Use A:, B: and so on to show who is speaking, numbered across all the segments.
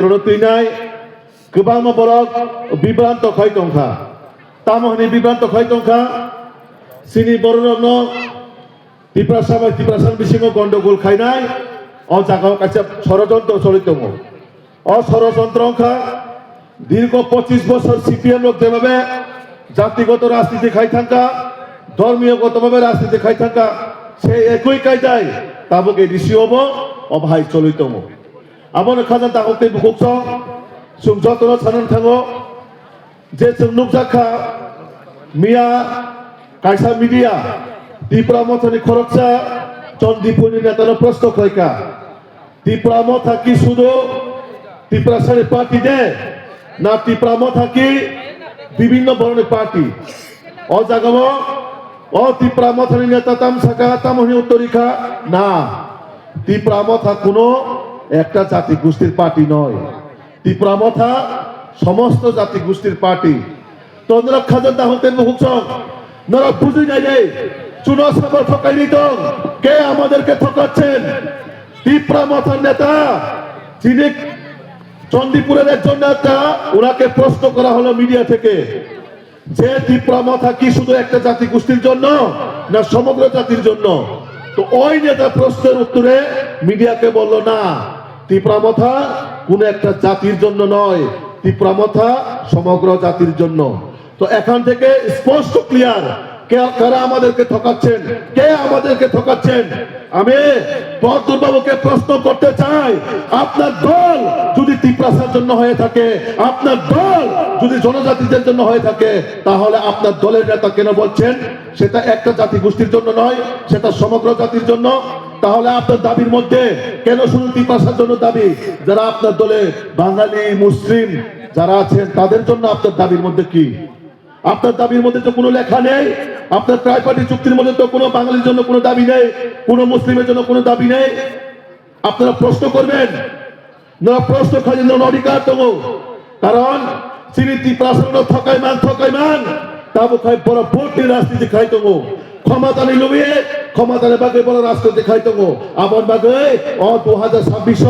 A: Betrono Tinai, Kubama Borok, Bibranto Kaitonka, Tamahani Bibranto Kaitonka, Sini Borono, Tiprasama Tiprasan Bisimo Gondogul Kainai, O Jaka Kachap Sorotonto Solitomo, O Sorosontronka, Dirko Pochis Bosor CPM লোক যেভাবে জাতিগত রাজনীতি খাই থাকা ধর্মীয়গতভাবে রাজনীতি খাই থাকা সেই একই কায়দায় তাবকে ঋষি হব অভাই চলিতম আবন খাজান তাকতে বুকুকস সুমজতন সানন থাঙ্গো যে চুনুক জাখা মিয়া কাইসা মিডিয়া ত্রিপুরা মথনি খরচা চন্দিপুনি নেতানো প্রশ্ন খাইকা ত্রিপুরা মথা কি শুধু ত্রিপুরা সারি পার্টি দে না ত্রিপুরা মথা কি বিভিন্ন ধরনের পার্টি ও জাগাবো ও ত্রিপুরা মথানি নেতা তামসাকা তামহনি উত্তরিখা না ত্রিপুরা মথা কোনো একটা জাতি গোষ্ঠীর পার্টি নয় ত্রিপুরা মথা সমস্ত জাতি গোষ্ঠীর পার্টি তোমরা খাজান তাহতেন হুকসং নরা বুঝি নাই রে চুনো সাগর ঠকাই দিত কে আমাদেরকে ঠকাচ্ছেন ত্রিপুরা মথার নেতা যিনি চন্দিপুরের একজন নেতা ওনাকে প্রশ্ন করা হলো মিডিয়া থেকে যে ত্রিপুরা মথা কি শুধু একটা জাতি গোষ্ঠীর জন্য না সমগ্র জাতির জন্য তো ওই নেতা প্রশ্নের উত্তরে মিডিয়াকে বলল না ত্রিপুরা মথা কোন একটা জাতির জন্য নয় ত্রিপুরা মথা সমগ্র জাতির জন্য তো এখান থেকে স্পষ্ট ক্লিয়ার কারা আমাদেরকে ঠকাচ্ছেন কে আমাদেরকে ঠকাচ্ছেন আমি বদরবাবুকে প্রশ্ন করতে চাই আপনার দল যদি ত্রিপুরার জন্য হয়ে থাকে আপনার দল যদি জনজাতিদের জন্য হয়ে থাকে তাহলে আপনার দলের নেতা কেন বলছেন সেটা একটা জাতি গোষ্ঠীর জন্য নয় সেটা সমগ্র জাতির জন্য তাহলে আপনার দাবির মধ্যে কেন শুধু ত্রিপুরার জন্য দাবি যারা আপনার দলে বাঙালি মুসলিম যারা আছেন তাদের জন্য আপনার দাবির মধ্যে কি আপনার দাবির মধ্যে তো কোনো লেখা নেই আপনার ট্রাইপার্টি চুক্তির মধ্যে তো কোনো বাঙালির জন্য কোনো দাবি নেই কোনো মুসলিমের জন্য কোনো দাবি নেই আপনারা প্রশ্ন করবেন না প্রশ্ন খাজেন অধিকার তো কারণ সিরিতি প্রাসন্ন থকাই মান তাবো খাই বড় ভোটনি রাজনীতি খাই তো ক্ষমতা নিয়ে লুবিয়ে ক্ষমতা বাগে বড় রাজনীতি খাই তো আমন বাগে ও 2026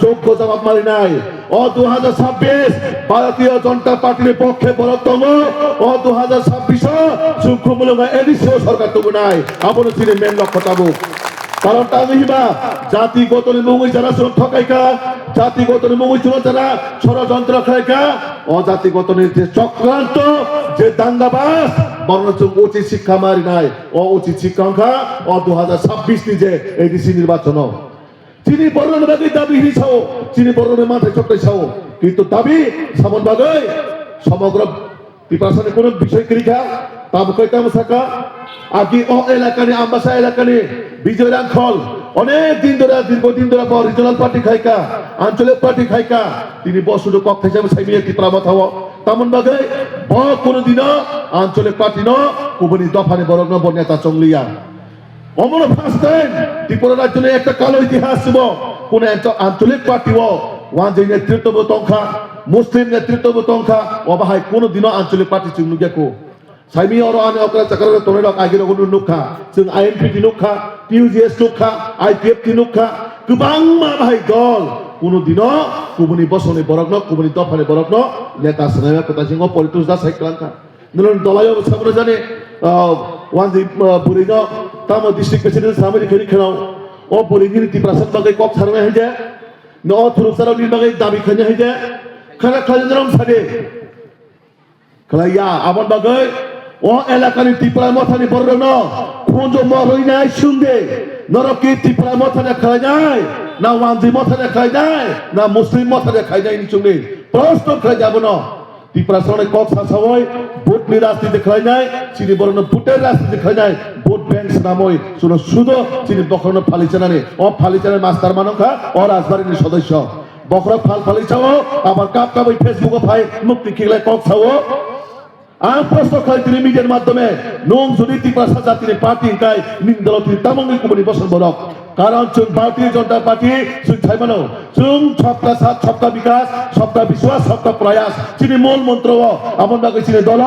A: যোগ্য জবাব মারি নাই ও 2026 ভারতীয় জনতা পার্টির পক্ষে বড়তম ও 2026 সুখমূলক এডিসিও সরকার তবু নাই আপন চিনে মেন লক্ষ্য তাবো কারণ তা নিবা জাতিগত নিমুই যারা ঠকাইকা জাতিগত নিমুই যারা ষড়যন্ত্র খাইকা অজাতিগত যে চক্রান্ত যে দাঙ্গাবাজ বরঞ্চ উচিত শিক্ষা মারি নাই ও উচিত শিক্ষা ও 2026 নিজে এডিসি নির্বাচন চিনি বর্ণন বাগে দাবি হিসাও চিনি বর্ণনের মাথায় চক্রাই ছাও কিন্তু দাবি সামন বাগে সমগ্র ত্রিপুরার কোন বিষয় ক্রিয়া তাবো কইতাম থাকা আগে ও এলাকানে আমবাসা এলাকানে বিজয় রাখল অনেক দিন ধরে দীর্ঘদিন ধরে রিজনাল পার্টি খাইকা আঞ্চলিক পার্টি খাইকা তিনি বসুর কক্ষ হিসাবে সাইমিয়ে ত্রিপুরা মাথা তেমন বাগে কোনদিন আঞ্চলিক পার্টি ন কুবনি দফানে বড় নেতা চংলিয়া অমর ফাস্টেন ত্রিপুরা রাজ্যে একটা কালো ইতিহাস ছিল কোন আঞ্চলিক পার্টি ওয়ান যে নেতৃত্ব তংখা মুসলিম নেতৃত্ব তংখা অবাহাই কোনদিনও আঞ্চলিক পার্টি চিহ্নকে সাইমি অর আনে অকরা চাকরা তোরে লক আগির গুন নুখা जों আইএনপি নুখা টিউজিএস নুখা আইপিএফ নুখা गोबां मा भाई दल কোনদিন কুবনি বসনে বরগ্ন কুবনি দফানে বরগ্ন নেতা সনায়া কথা সিংহ পলিটিক্স দা সাইক্লাঙ্কা নলন দলায় সামনে জানে ওয়ান জি বুরিন তাম ডিস্ট্রিক্ট প্রেসিডেন্ট সামরি খেলি খেলাও ও বুরিগিরি ত্রিপ্রাসাদ বাগে কক ছারনে হইছে ন থুরুকসারাও নি বাগে দাবি খানে হইছে খানা খাজনরম সাদে খালাইয়া আমন বাগে ও এলাকানি ত্রিপুরা মথানি বড় ন খুঁজ মরই নাই শুনবে নরকি ত্রিপুরা মথানে খাই যায় না ওয়ানজি মথানে খাই যায় না মুসলিম মথানে খাই যায় নিচুনে প্রশ্ন খাই যাব না ত্রিপুরা সনে কক সাসাওই ভোট নি রাজনীতি খাই নাই চিনি বড় ন ভোটের রাজনীতি খাই নাই ভোট ব্যাংক নামই শুনো শুধু চিনি বখরন ফালিচানানে ও ফালিচানের মাস্টার মানকা ও রাজবাড়ির সদস্য বখরা ফালিচাও আবার কাপ কাপ ফেসবুকে ফাই মুক্তি কিগলে কক ছাও আম প্রশ্ন খাই তিনি মিডিয়ার মাধ্যমে নং যদি ত্রিপুরা জাতির পার্টি তাই নিন্দল তিনি তামঙ্গি কুমনি বসন বরক কারণ ভারতীয় জনতা পার্টি ছাইমানো সবকা সাথ সবকা বিকাশ সবকা বিশ্বাস সবকা প্রয়াস চিনি মূল মন্ত্র আমন বাগে চিনি দল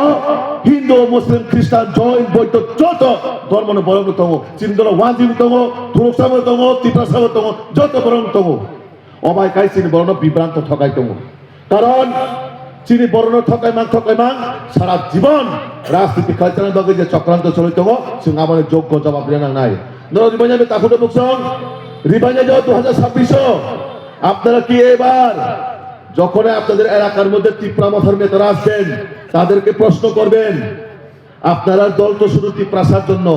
A: হিন্দু মুসলিম খ্রিস্টান জৈন বৌদ্ধ যত ধর্ম বরং তঙ্গ চিনি দল ওয়ানজিম তঙ্গ থুরুকসাম তঙ্গ ত্রিপুরা তঙ্গ যত বরং তঙ্গ অবাইকাই চিনি বরণ বিভ্রান্ত ঠকাই দङ কারণ চিনি বরণ ঠকাই মান সারা জীবন রাজনীতি কালচারের বাকি যে চক্রান্ত চলে দङ जों আমাদের যোগ্য জবাব দেনা নাই নর রিবাইনাবে তাকুটো বুকসং রিবাইনা যাও 2026 আপনারা কি এবার যখন আপনাদের এলাকার মধ্যে তীব্রামথার নেতারা আসবেন তাদেরকে প্রশ্ন করবেন আপনারা দল তো শুধু তীব্রাসার জন্য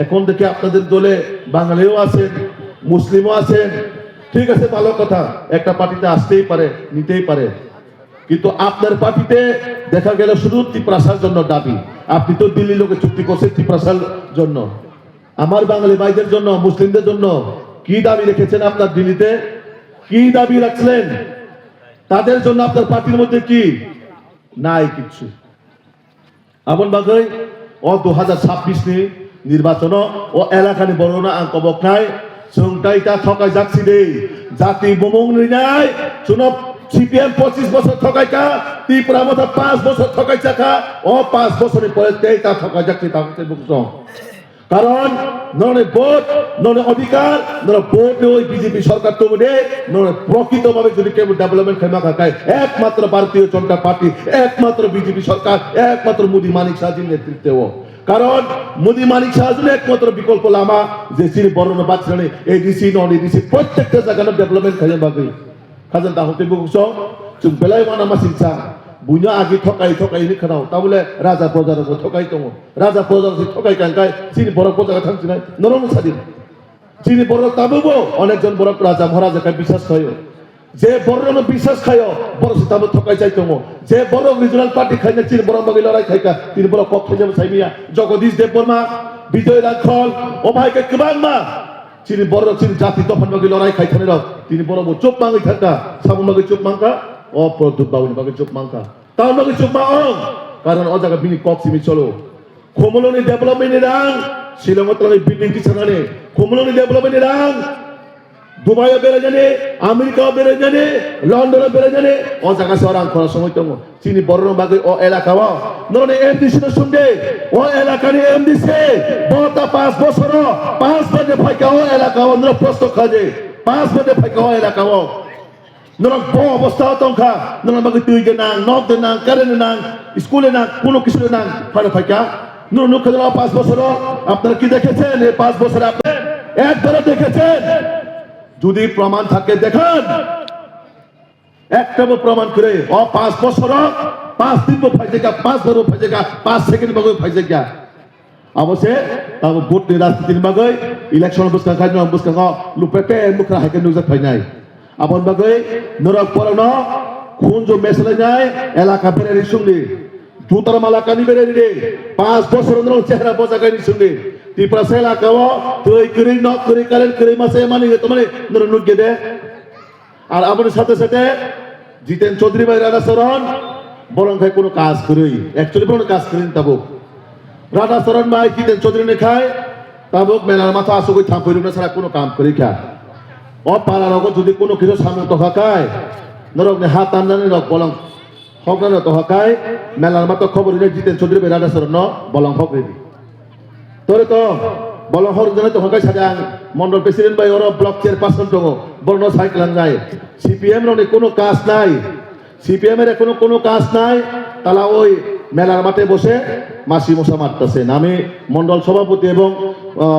A: এখন থেকে আপনাদের দলে বাঙালিও আছেন মুসলিমও আছেন ঠিক আছে ভালো কথা একটা পার্টিতে আসতেই পারে নিতেই পারে কিন্তু আপনার পার্টিতে দেখা গেল শুধু তীব্রাসার জন্য দাবি আপনি তো দিল্লি লোকে চুক্তি করছেন তীব্রাসার জন্য আমার বাঙালি ভাইদের জন্য মুসলিমদের জন্য কি দাবি রেখেছেন আপনার দিল্লিতে কি দাবি রাখলেন তাদের জন্য আপনার পার্টির মধ্যে কি নাই কিছু আপন বাগৈ ও 2026 नि নির্বাচন ও এলাকানি বড়না আঙ্কবক নাই সংটাইটা ঠকাই যাচ্ছি দে জাতি বমং নাই চুনব সিপিএম 25 বছর ঠকাইকা ত্রিপুরা মতো 5 বছর ঠকাইছা খা ও 5 বছরের পরে তেইটা ঠকাই যাচ্ছি তাকে বুঝছো কারণ ননে ভোট ননে অধিকার ননে ভোট ওই বিজেপি সরকার তো বলে ননে প্রকৃতভাবে যদি কেউ ডেভেলপমেন্ট খেমা খায় একমাত্র ভারতীয় জনতা পার্টি একমাত্র বিজেপি সরকার একমাত্র মোদি মানিক শাহজির নেতৃত্বে কারণ মোদি মানিক শাহজির একমাত্র বিকল্প লামা যে চিনি বর্ণ বাচ্চানে এডিসি নন এডিসি প্রত্যেকটা জায়গায় ডেভেলপমেন্ট খেলে বাকি খাজান তা হতে বুঝছো जों বেলায় মানা মাসিনসা বুঝা আগে ঠকাই নি খানাও তাহলে রাজা প্রজারকে ঠকাই দङ রাজা প্রজারকে ঠকাই কাঙ্কাই চিনি বড় প্রজাকে থাকছে না নরম স্বাধীন চিনি বড় তাবুবো অনেকজন বড় রাজা মহারাজাকে বিশ্বাস খায় যে বড় বিশ্বাস খায় বড় তাবু ঠকাই চাই দङ যে বড় রিজনাল পার্টি খাই না চিনি বড় বাকি লড়াই খাইকা তিনি বড় পক্ষে যাবে চাইমিয়া জগদীশ দেববর্মা বিজয় রাখল ও ভাইকে কিবাং মা চিনি বড় চিনি জাতি তখন বাকি লড়াই খাইখানে তিনি বড় চুপ মাঙ্গি থাকা সাবুন বাকি চুপ মাঙ্কা ও প্রদুত বাবুনি বাকি চুপ মাঙ্কা তাও বাকি চুপ মাং কারণ ও জায়গা বিনি কক সিমি চলো খোমলনি ডেভেলপমেন্ট রাং শিলংতলানি বিল্ডিং কি ছানানে খোমলনি ডেভেলপমেন্ট রাং দুবাইও বেড়ে জানে আমেরিকাও বেড়ে জানে লন্ডনও বেড়ে জানে ও জায়গা সরাং করার সময় তো চিনি বড় বাকি ও এলাকা ননে এমডিসি শুনবে ও এলাকার এমডিসি বড়টা 5 বছর 5 বছর ফাইকা ও এলাকা নর প্রশ্ন খাজে 5 বছর ফাইকা ও এলাকা নরক বড় অবস্থা তংখা নরক বাকি তুই যে নাং নক দে নাং কারেন্ট নাং স্কুলে নাং কোনো কিছু নাং ফারে ফাইকা নর নুখ খাজা 5 বছর আপনারা কি দেখেছেন এই 5 বছর আপনি একবার দেখেছেন যদি প্রমাণ থাকে দেখান একটা প্রমাণ করে ও 5 বছর 5 দিন ফাইজেগা 5 বার ফাইজেগা 5 সেকেন্ড বাগৈ ফাইজেগা অবশ্যই তাও ভোট রাজনীতির বাগৈ ইলেকশন বুসকা খাই না বুসকা লুপেপে মুখরা হাইকে নুজা ফাইনাই আপন বাগৈ নরক পরনো খুন जो মেসলে যায় এলাকা বেরে শুনলি জুতার মালা কানি বেরে রে 5 বছর নর চেহারা বোঝা গানি শুনলি ত্রিপুরা এলাকাও তুই করি ন করি কারেন্ট করি মাসে মানে তোমারে নর নুগে দে আর আমাদের সাথে সাথে জিতেন চৌধুরী ভাই রাধা শরণ বরং ভাই কোনো কাজ করি অ্যাকচুয়ালি কোনো কাজ করেন তাবুক রাধা শরণ ভাই জিতেন চৌধুরী নে খায় তাবুক মেলার মাথা আসো কই থাম করি না সারা কোনো কাম করি খা ও পাড়ার যদি কোনো কিছু সামনে তো হাকায় নরক নে হাত আনজানে রক বলং হকরানো তো হাকায় মেলার মাথা খবর নিয়ে জিতেন চৌধুরী ভাই রাধা শরণ বলং হক রেডি তোরে তো বলং হর জনে তো হাকায় সাজাং মন্ডল প্রেসিডেন্ট ভাই ওর ব্লক চেয়ারপারসন তো বর্ণ সাইকেল যায় সিপিএম রে কোনো কাজ নাই সিপিএম এর কোনো কাজ নাই তালা ওই মেলার মাঠে বসে মাসি মশা মারতেছেন আমি মন্ডল সভাপতি এবং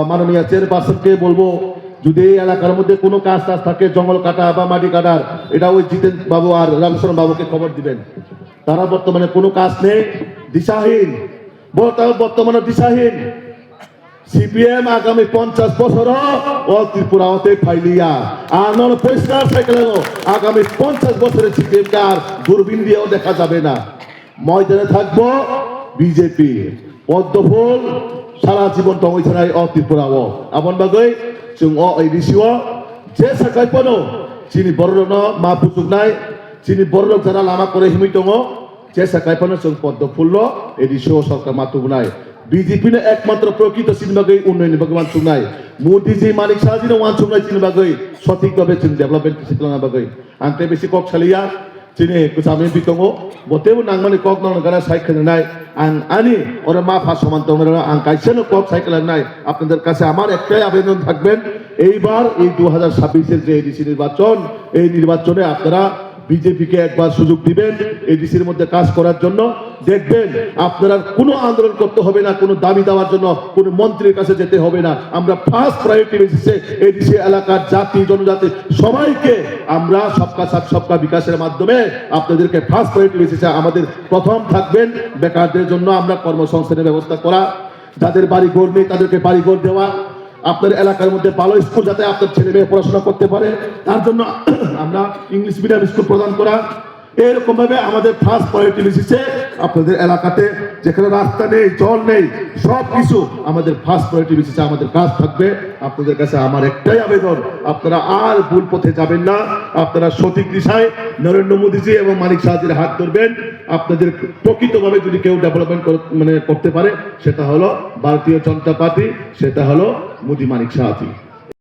A: মাননীয় চেয়ারপারসনকে বলবো যদি এই এলাকার মধ্যে কোনো কাজ থাকে জঙ্গল কাটা বা মাটি কাটার এটা ওই জিতেন বাবু আর রামচরণ বাবুকে খবর দিবেন তারা বর্তমানে কোনো কাজ নেই দিশাহীন বর্তমানে দিশাহীন সিপিএম আগামী 50 বছর ও ত্রিপুরা হতে ফাইলিয়া আর নন পরিষ্কার সাইকেল আগামী 50 বছরের সিপিএম কে আর দূরবীন দিয়েও দেখা যাবে না ময়দানে থাকবো বিজেপি পদ্মফুল সারা জীবন তো ওই ছাড়াই ও ত্রিপুরা ও আপন বাগৈ जों अ एडिसिओ जे साखाय पनो चिनि बरनो मा पुजुगनाय चिनि बरनो जारा लामा करे हिमै दङ जे साखाय पनो जों पद्मफुल्ल एडिसिओ सरकार मातुगनाय बीजेपी ने एकमात्र प्रकृत सिनेमागै उन्नयन बागै मानसुगनाय मोदी जी मानिक साजिनो वानसुगनाय सिनेमागै सঠিক ভাবে जों डेभेलपमेन्ट सिस्टेम बागै आंते बेसि कक सालिया चिनि कुसामे बितङो botebu nangmani kok nang negara cycle নাই আনি ওরা মাফা সমান্ত কাইছেন কক সাইকেল নাই আপনাদের কাছে আমার একটাই আবেদন থাকবেন এইবার এই 2026-এর যে এডিসি নির্বাচন এই নির্বাচনে আপনারা বিজেপিকে একবার সুযোগ দিবেন এডিসির মধ্যে কাজ করার জন্য দেখবেন আপনারা কোনো আন্দোলন করতে হবে না কোনো দাবি দেওয়ার জন্য কোনো মন্ত্রীর কাছে যেতে হবে না আমরা ফার্স্ট প্রায়োরিটি বেসিসে এডিসি এলাকার জাতি জনজাতি সবাইকে আমরা সবকা সাথ সবকা বিকাশের মাধ্যমে আপনাদেরকে ফার্স্ট প্রায়োরিটি বেসিসে আমাদের প্রথম থাকবেন বেকারদের জন্য আমরা কর্মসংস্থানের ব্যবস্থা করা যাদের বাড়ি ঘর নেই তাদেরকে বাড়ি ঘর দেওয়া আপনার এলাকার মধ্যে ভালো স্কুল যাতে আপনার ছেলে মেয়ে পড়াশোনা করতে পারে তার জন্য আমরা ইংলিশ মিডিয়াম স্কুল প্রদান করা এরকম ভাবে আমাদের ফার্স্ট প্রায়োরিটি বেসিসে আপনাদের এলাকাতে যেখানে রাস্তা নেই জল নেই সব কিছু আমাদের ফার্স্ট প্রায়োরিটি বেসিসে আমাদের কাজ থাকবে আপনাদের কাছে আমার একটাই আবেদন আপনারা আর ভুল পথে যাবেন না আপনারা সঠিক দিশায় নরেন্দ্র মোদীজি এবং মানিক সাহাজির হাত ধরবেন আপনাদের প্রকৃতভাবে যদি কেউ ডেভেলপমেন্ট করতে পারে সেটা হলো ভারতীয় জনতা পার্টি সেটা হলো মোদী মানিক সাহাজি